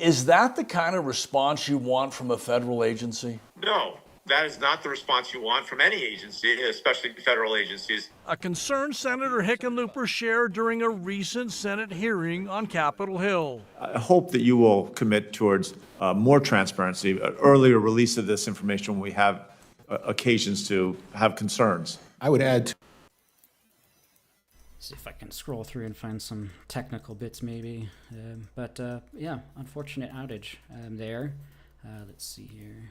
Is that the kind of response you want from a federal agency? No, that is not the response you want from any agency, especially federal agencies. A concern Senator Hickenlooper shared during a recent Senate hearing on Capitol Hill. I hope that you will commit towards more transparency, earlier release of this information when we have occasions to have concerns. I would add to see if I can scroll through and find some technical bits maybe. Yeah, unfortunate outage there. Let's see here.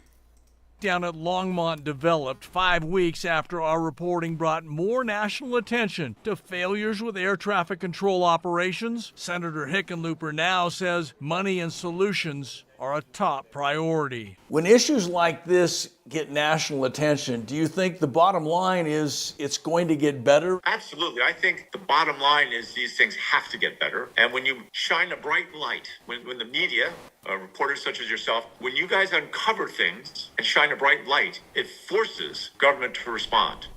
Down at Longmont developed 5 weeks after our reporting brought more national attention to failures with air traffic control operations. Senator Hickenlooper now says money and solutions are a top priority. When issues like this get national attention, do you think the bottom line is it's going to get better? Absolutely. I think the bottom line is these things have to get better. And when you shine a bright light, when the media, reporters such as yourself, when you guys uncover things and shine a bright light, it forces government to respond.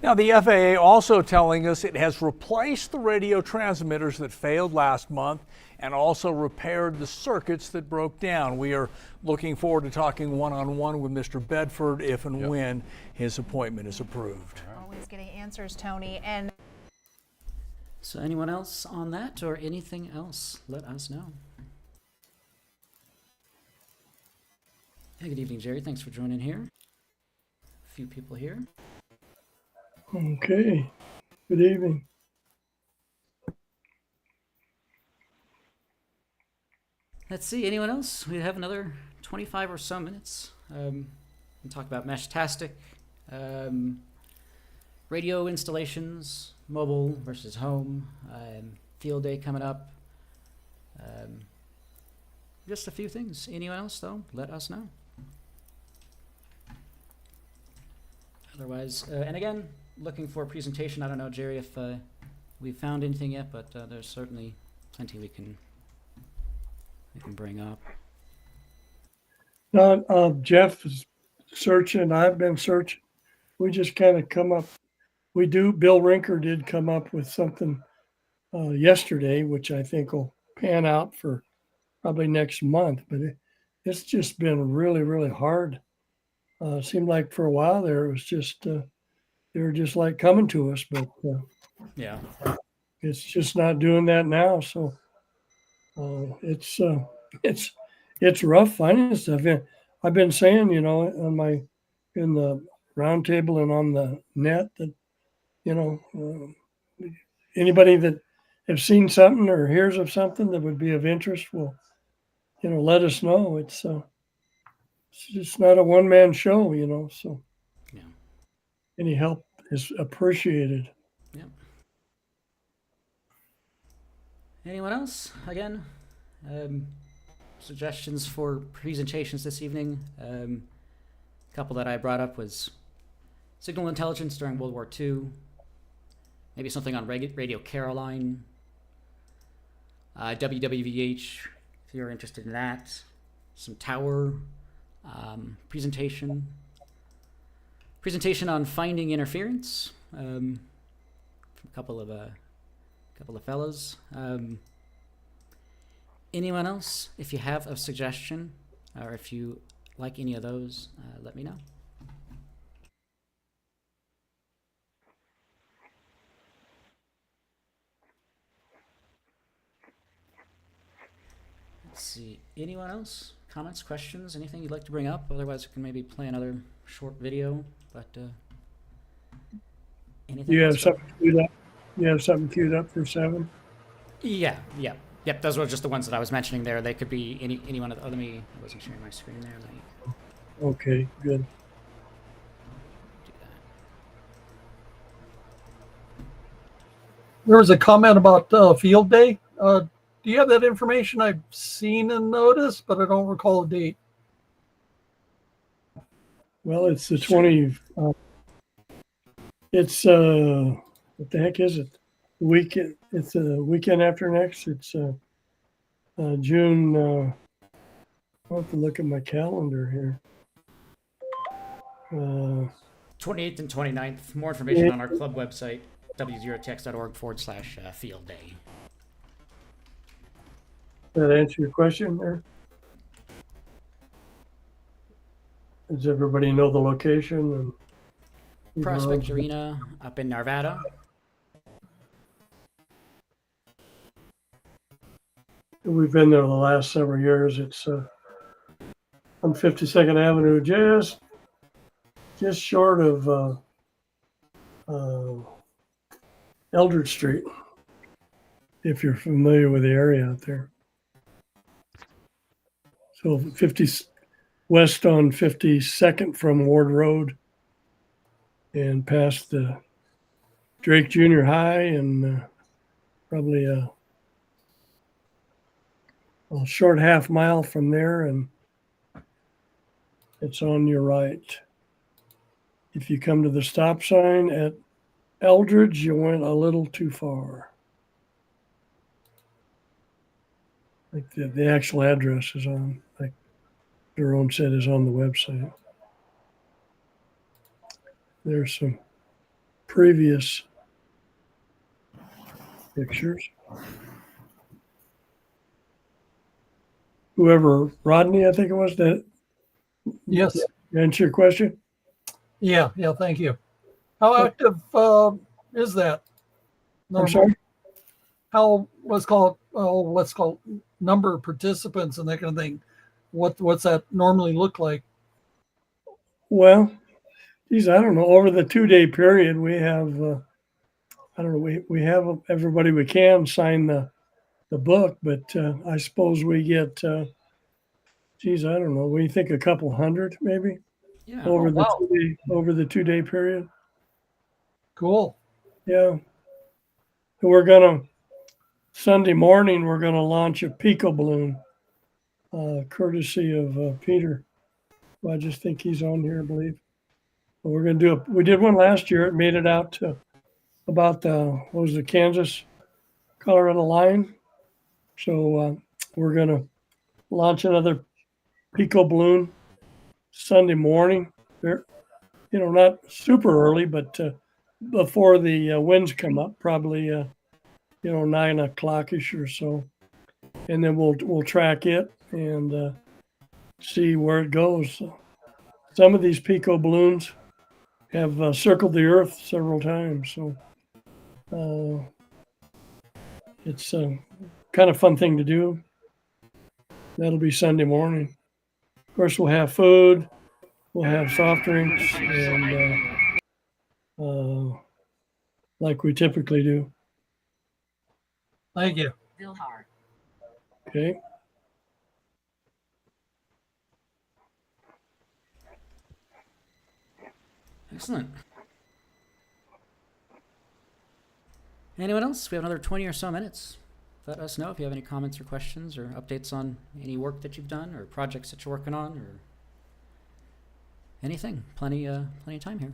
Now, the FAA also telling us it has replaced the radio transmitters that failed last month and also repaired the circuits that broke down. We are looking forward to talking one-on-one with Mr. Bedford if and when his appointment is approved. Always getting answers, Tony. And so anyone else on that or anything else, let us know. Hey, good evening, Jerry. Thanks for joining here. A few people here. Okay. Good evening. Let's see. Anyone else? We have another 25 or so minutes. We'll talk about Meshtastic, radio installations, mobile versus home, field day coming up. Just a few things. Anyone else, though? Let us know. Otherwise, and again, looking for a presentation. I don't know, Jerry, if we found anything yet, but there's certainly plenty we can bring up. Jeff is searching. I've been searching. We just kind of come up. Bill Rinker did come up with something yesterday, which I think will pan out for probably next month. But it's just been really, really hard. Seemed like for a while there, it was just they were just like coming to us, but yeah, it's just not doing that now. So it's rough finding stuff. I've been saying, in the round table and on the net that, anybody that have seen something or hears of something that would be of interest will, let us know. It's just not a one-man show, so yeah. Any help is appreciated. Yeah. Anyone else? Again, suggestions for presentations this evening. A couple that I brought up was signal intelligence during World War II. Maybe something on Radio Caroline. WWVH, if you're interested in that. Some tower presentation. Presentation on finding interference. From a couple of fellows. Anyone else? If you have a suggestion, or if you like any of those, let me know. Let's see. Anyone else? Comments, questions, anything you'd like to bring up? Otherwise, we can maybe play another short video. But anything? You have something queued up? You have something queued up for 7? Yeah. Yep, those were just the ones that I was mentioning there. They could be any one of the other. I wasn't sharing my screen there. Okay, good. Do that. There was a comment about field day. Do you have that information? I've seen and noticed, but I don't recall the date. Well, it's the 20. It's what the heck is it? Weekend. It's a weekend after next. It's June. I'll have to look at my calendar here. 28th and 29th. More information on our club website, w0tx.org/field day. That answer your question there? Does everybody know the location and these Prospect roads? Arena up in Arvada. We've been there the last several years. It's on 52nd Avenue, just short of Eldridge Street, if you're familiar with the area out there. So 50 west on 52nd from Ward Road and past the Drake Junior High and probably a short half mile from there, and it's on your right. If you come to the stop sign at Eldridge, you went a little too far. Like the actual address is on, like Jerome said, is on the website. There's some previous pictures. Whoever, Rodney, I think it was, that Yes. answer your question? Yeah. Thank you. How active is that? I'm sorry? How let's call it number of participants and that kind of thing. What's that normally look like? Well, geez, I don't know. Over the 2-day period, we have, I don't know, we have everybody we can sign the book, but I suppose we get, geez, I don't know. We think a couple hundred maybe Yeah. over the wow. 2-day period. Cool. Yeah. Sunday morning, we're gonna launch a Pico balloon, courtesy of Peter. Well, I just think he's on here, I believe. But we're gonna we did one last year. It made it out to about what was the Kansas Colorado line. So we're gonna launch another Pico balloon Sunday morning. There, not super early, but before the winds come up, probably 9 o'clock-ish or so, and then we'll track it and see where it goes. Some of these Pico balloons have circled the Earth several times, so it's a kind of fun thing to do. That'll be Sunday morning. Of course, we'll have food, we'll have soft drinks, and like we typically do. Thank you. Okay. Excellent. Anyone else? We have another 20 or so minutes. Let us know if you have any comments or questions or updates on any work that you've done or projects that you're working on or anything. Plenty of time here.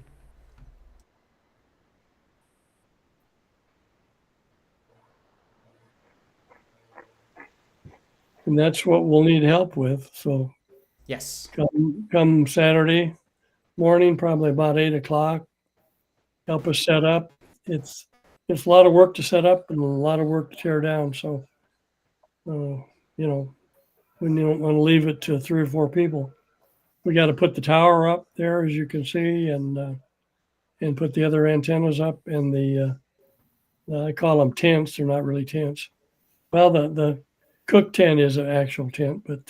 And that's what we'll need help with. So Yes. come Saturday morning, probably about 8 o'clock, help us set up. It's a lot of work to set up and a lot of work to tear down. So, we don't want to leave it to 3 or 4 people. We got to put the tower up there, as you can see, and put the other antennas up and the I call them tents. They're not really tents. Well, the cook tent is an actual tent, but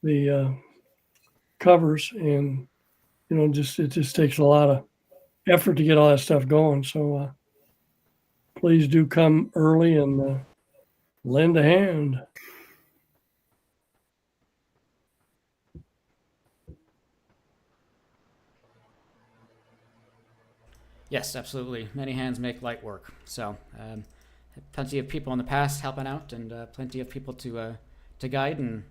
the covers and it just takes a lot of effort to get all that stuff going. So please do come early and lend a hand. Yes, absolutely. Many hands make light work. So, plenty of people in the past helping out, and plenty of people to guide and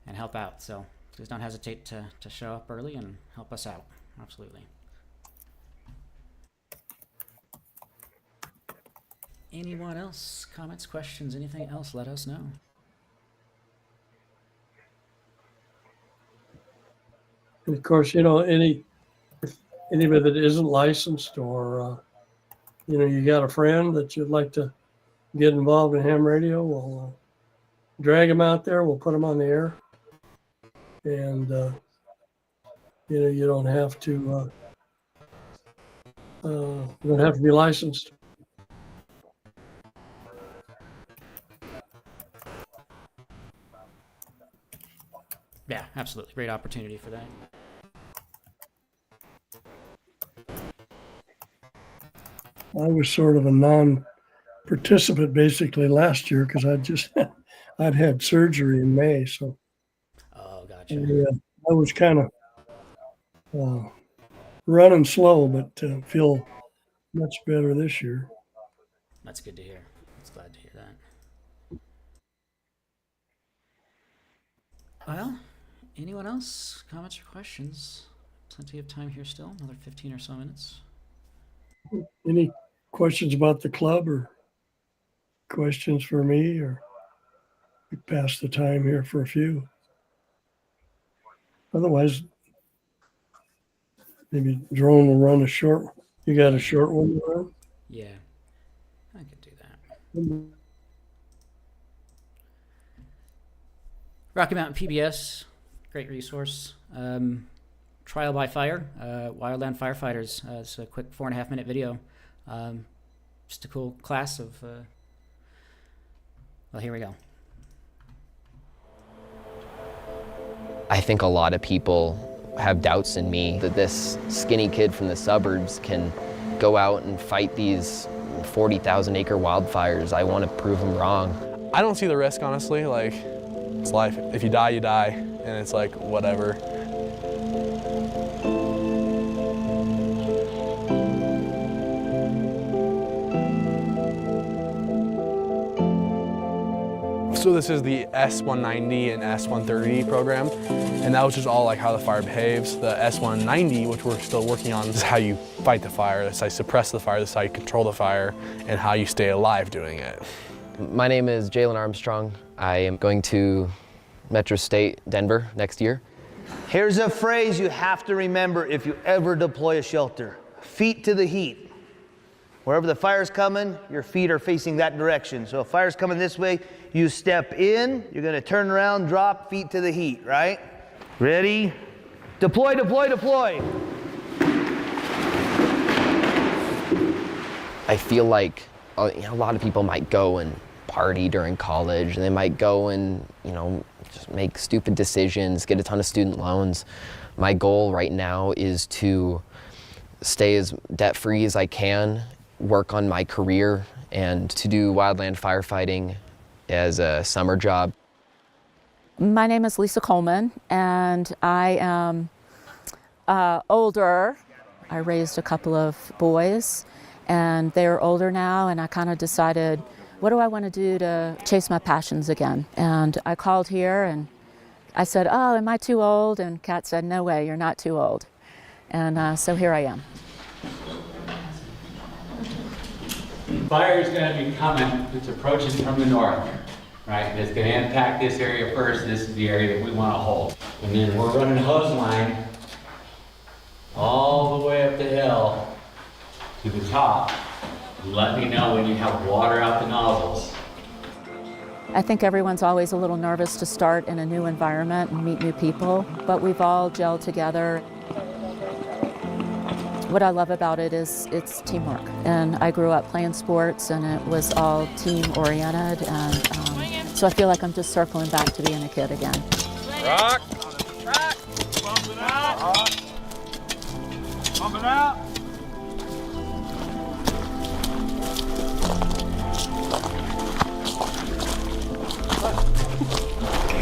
help out. So, please don't hesitate to show up early and help us out. Absolutely. Anyone else? Comments, questions, anything else? Let us know. And of course, anybody that isn't licensed or you got a friend that you'd like to get involved in ham radio, well, drag them out there. We'll put them on the air. And, you don't have to, be licensed. Yeah, absolutely. Great opportunity for that. I was sort of a non-participant basically last year because I'd had surgery in May. So Oh, gotcha. I was kind of running slow, but feel much better this year. That's good to hear. It's glad to hear that. Well, anyone else? Comments or questions? Plenty of time here still. Another 15 or so minutes. Any questions about the club or questions for me, or we pass the time here for a few? Otherwise, maybe Drone will run a short. You got a short one to run? Yeah, I could do that. Rocky Mountain PBS, great resource. Trial by Fire, Wildland Firefighters. It's a quick 4.5 minute video. Just a cool class of. Well, here we go. I think a lot of people have doubts in me that this skinny kid from the suburbs can go out and fight these 40,000 acre wildfires. I want to prove them wrong. I don't see the risk, honestly. Like, it's life. If you die, you die. And it's like, whatever. So this is the S190 and S130 program, and that was just all like how the fire behaves. The S190, which we're still working on, is how you fight the fire, that's how you suppress the fire, that's how you control the fire, and how you stay alive doing it. My name is Jalen Armstrong. I am going to Metro State, Denver, next year. Here's a phrase you have to remember if you ever deploy a shelter. Feet to the heat. Wherever the fire's coming, your feet are facing that direction. So if fire's coming this way, you step in, you're gonna turn around, drop, feet to the heat, right? Ready? Deploy, deploy, deploy. I feel like a lot of people might go and party during college, and they might go and, just make stupid decisions, get a ton of student loans. My goal right now is to stay as debt-free as I can, work on my career, and to do wildland firefighting as a summer job. My name is Lisa Coleman, and I am older. I raised a couple of boys, and they're older now, and I kind of decided, what do I want to do to chase my passions again? And I called here, and I said, oh, am I too old? And Kat said, no way, you're not too old. And so here I am. Fire is going to be coming. It's approaching from the north, right? It's going to impact this area first. This is the area that we want to hold. And then we're running a hose line all the way up the hill to the top. Let me know when you have water out the nozzles. I think everyone's always a little nervous to start in a new environment and meet new people, but we've all gelled together. What I love about it is it's teamwork. And I grew up playing sports, and it was all team-oriented, and so I feel like I'm just circling back to being a kid again. Rock! Rock! Bump it out! Bump it out!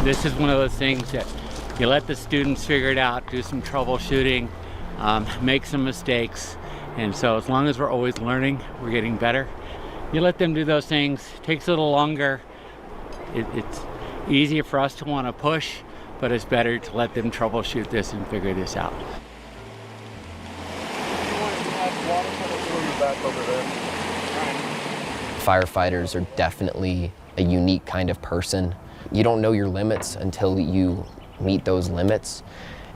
This is one of those things that you let the students figure it out, do some troubleshooting, make some mistakes, and so as long as we're always learning, we're getting better. You let them do those things. It takes a little longer. It's easier for us to want to push, but it's better to let them troubleshoot this and figure this out. Firefighters are definitely a unique kind of person. You don't know your limits until you meet those limits.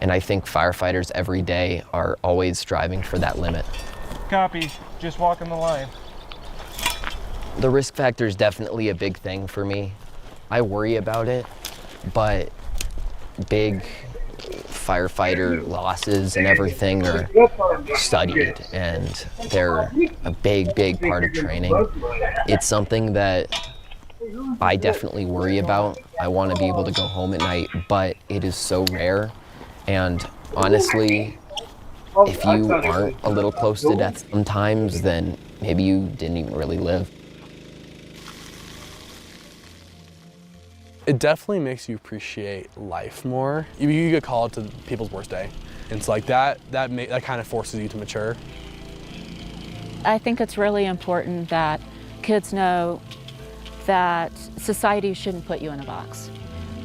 And I think firefighters every day are always striving for that limit. Copy, just walking the line. The risk factor is definitely a big thing for me. I worry about it, but big firefighter losses and everything are studied, and they're a big part of training. It's something that I definitely worry about. I want to be able to go home at night, but it is so rare. And honestly, if you aren't a little close to death sometimes, then maybe you didn't even really live. It definitely makes you appreciate life more. You get called to people's worst day. And it's like that kind of forces you to mature. I think it's really important that kids know that society shouldn't put you in a box,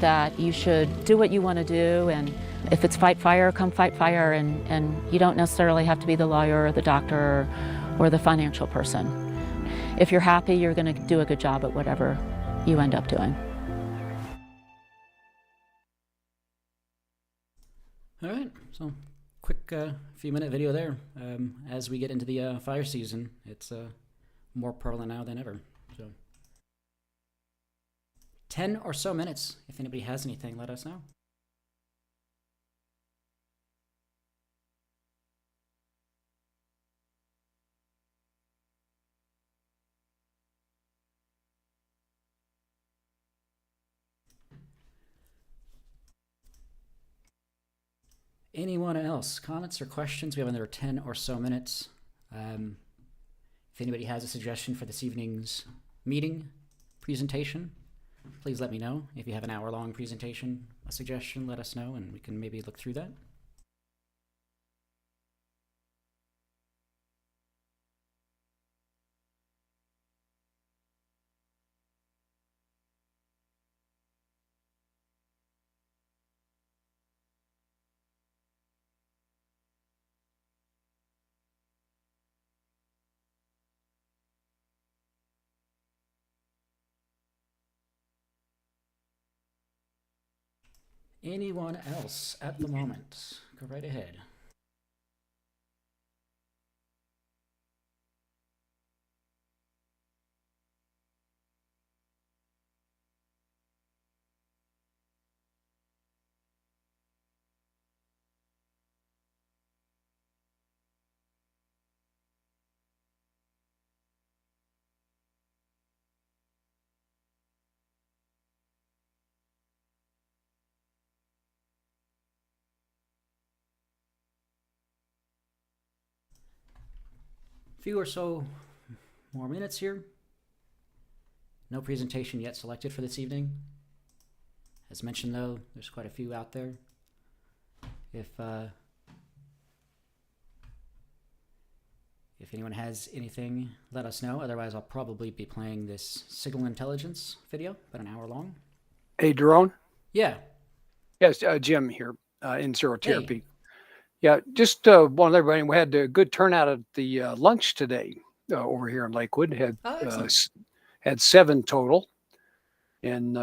that you should do what you want to do, and if it's fight fire, come fight fire, and you don't necessarily have to be the lawyer or the doctor or the financial person. If you're happy, you're going to do a good job at whatever you end up doing. All right, so quick few-minute video there. As we get into the fire season, it's more prevalent now than ever. So 10 or so minutes. If anybody has anything, let us know. Anyone else? Comments or questions? We have another 10 or so minutes. If anybody has a suggestion for this evening's meeting presentation, please let me know. If you have an hour-long presentation, a suggestion, let us know, and we can maybe look through that. Anyone else at the moment? Go right ahead. Few or so more minutes here. No presentation yet selected for this evening. As mentioned, though, there's quite a few out there. If anyone has anything, let us know. Otherwise, I'll probably be playing this signal intelligence video, about an hour long. Hey, Daron? Yeah. Yes, Jim here in Zero Therapy. Hey. Yeah, just wanted everybody, we had a good turnout at the lunch today over here in Lakewood. Had 7 total. And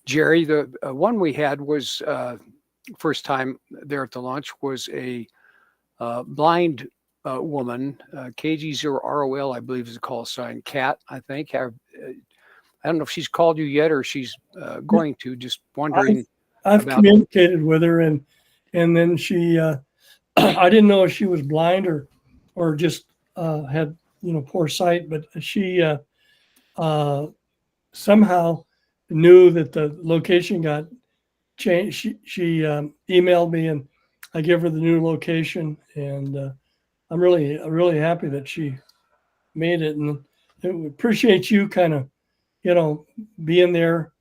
Jerry, the one we had was first time there at the lunch was a blind woman, KG0ROL, I believe is the call sign, Kat, I think. I don't know if she's called you yet or she's going to, just wondering. I've communicated with her, and then she, I didn't know if she was blind or just had, poor sight, but she somehow knew that the location got changed. She emailed me, and I gave her the new location, and I'm really happy that she made it, and I appreciate you kind of, being there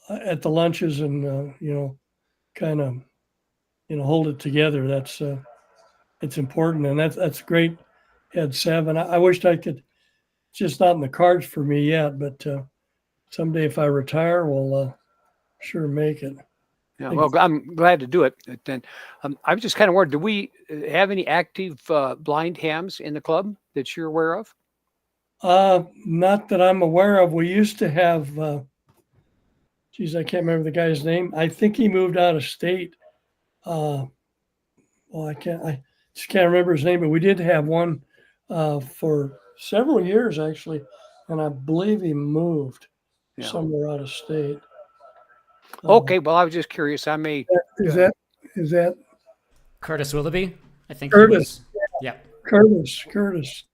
at the lunches and kind of hold it together. That's it's important, and that's great. Had 7. I wished I could. It's just not in the cards for me yet, but someday if I retire, we'll sure make it. Yeah, well, I'm glad to do it. Then I was just kind of worried. Do we have any active blind hams in the club that you're aware of? Not that I'm aware of. We used to have. I can't remember the guy's name. I think he moved out of state. I just can't remember his name, but we did have one for several years actually, and I believe he moved somewhere out of state. Okay, well, I was just curious. I may. Is that Curtis Willoughby, I think he Curtis? was. Yep. Curtis.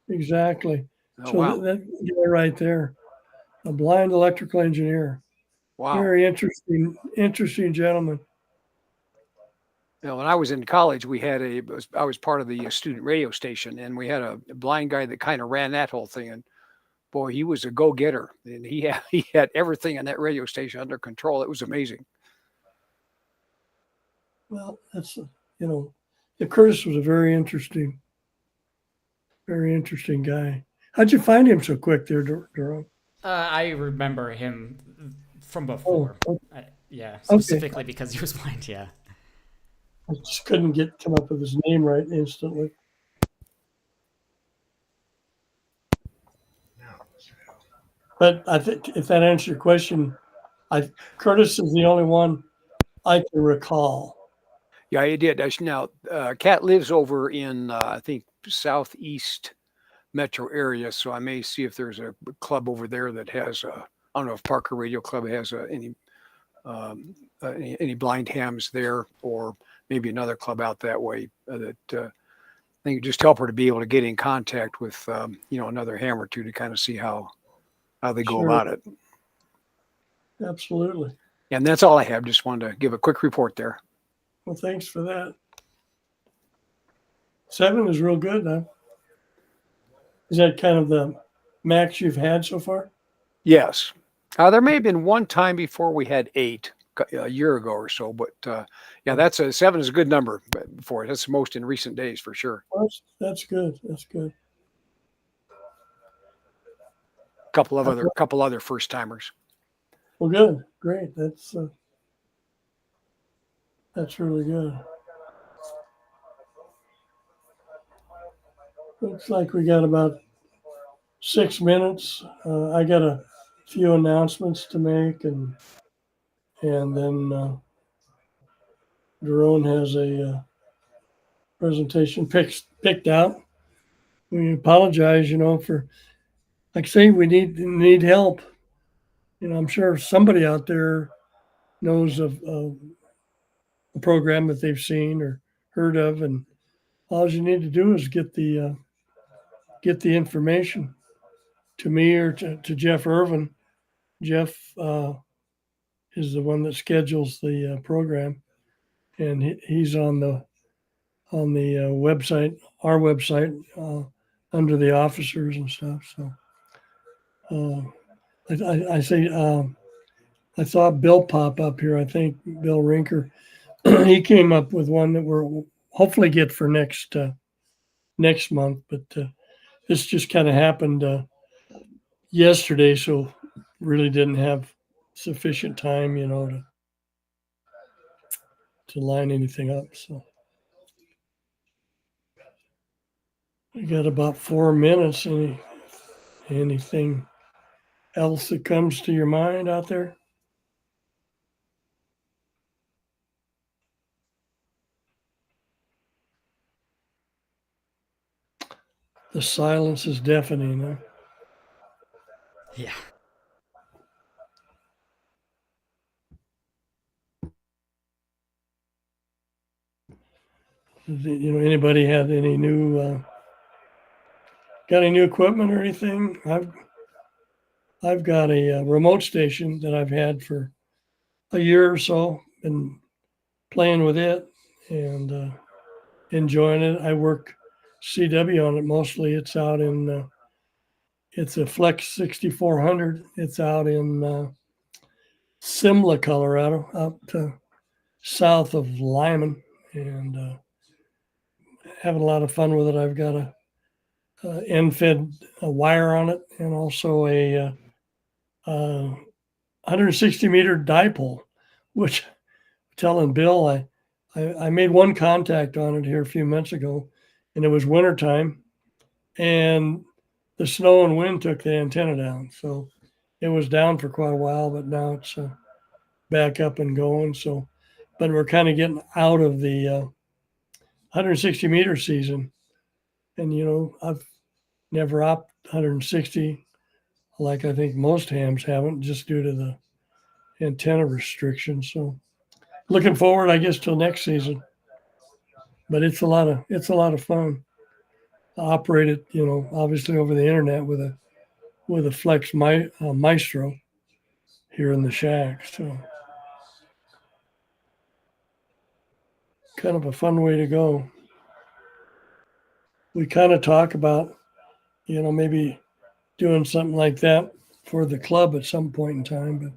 Exactly. Oh, So wow. that guy right there, a blind electrical engineer. Wow. Very interesting gentleman. You know, when I was in college, we had I was part of the student radio station, and we had a blind guy that kind of ran that whole thing. And boy, he was a go-getter, and he had everything in that radio station under control. It was amazing. Well, that's Curtis was a very interesting guy. How'd you find him so quick there, Durham? I remember him from before. Yeah, specifically because he was blind. Yeah. I just couldn't come up with his name right instantly. But I think if that answers your question, Curtis is the only one I can recall. Yeah, he did. Now, Kat lives over in, I think, southeast metro area, so I may see if there's a club over there that has, I don't know if Parker Radio Club has any blind hams there, or maybe another club out that way that I think just help her to be able to get in contact with, another ham or two to kind of see how they go about it. Absolutely. And that's all I have. Just wanted to give a quick report there. Well, thanks for that. 7 is real good, huh? Is that kind of the max you've had so far? Yes. There may have been one time before we had 8 a year ago or so, but yeah, 7 is a good number for it. That's the most in recent days for sure. That's good. That's good. Couple other first timers. Well, good, great. That's really good. Looks like we got about 6 minutes. I got a few announcements to make, and then Daron has a presentation picked out. We apologize, for, like I say, we need help. I'm sure somebody out there knows of a program that they've seen or heard of, and all you need to do is get the information to me or to Jeff Irvin. Jeff is the one that schedules the program, and he's on the website, our website, under the officers and stuff. So I say I saw Bill pop up here. I think Bill Rinker. He came up with one that we'll hopefully get for next month, but this just kind of happened yesterday, so really didn't have sufficient time, to line anything up. So we got about 4 minutes. Anything else that comes to your mind out there? The silence is deafening, huh? Yeah. Anybody had any new got any new equipment or anything? I've got a remote station that I've had for a year or so, been playing with it and enjoying it. I work CW on it mostly. It's out in it's a Flex 6400. It's out in Simla, Colorado, out south of Lyman, and having a lot of fun with it. I've got a end-fed wire on it, and also a 160 meter dipole, which telling Bill, I made one contact on it here a few months ago, and it was wintertime, and the snow and wind took the antenna down. So it was down for quite a while, but now it's back up and going. So, but we're kind of getting out of the 160 meter season. And, I've never opted 160 like I think most hams haven't, just due to the antenna restrictions. So looking forward, I guess, till next season. But it's a lot of fun. I operate it, obviously over the internet with a Flex Maestro here in the shack. So kind of a fun way to go. We kind of talk about, maybe doing something like that for the club at some point in time,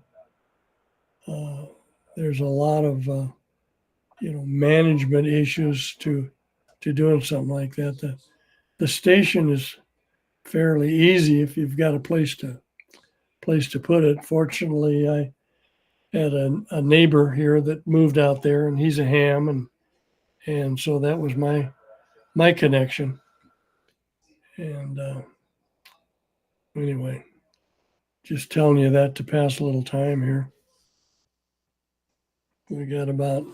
but there's a lot of management issues to doing something like that. The station is fairly easy if you've got a place to put it. Fortunately, I had a neighbor here that moved out there, and he's a ham, and so that was my connection. And anyway, just telling you that to pass a little time here. We got about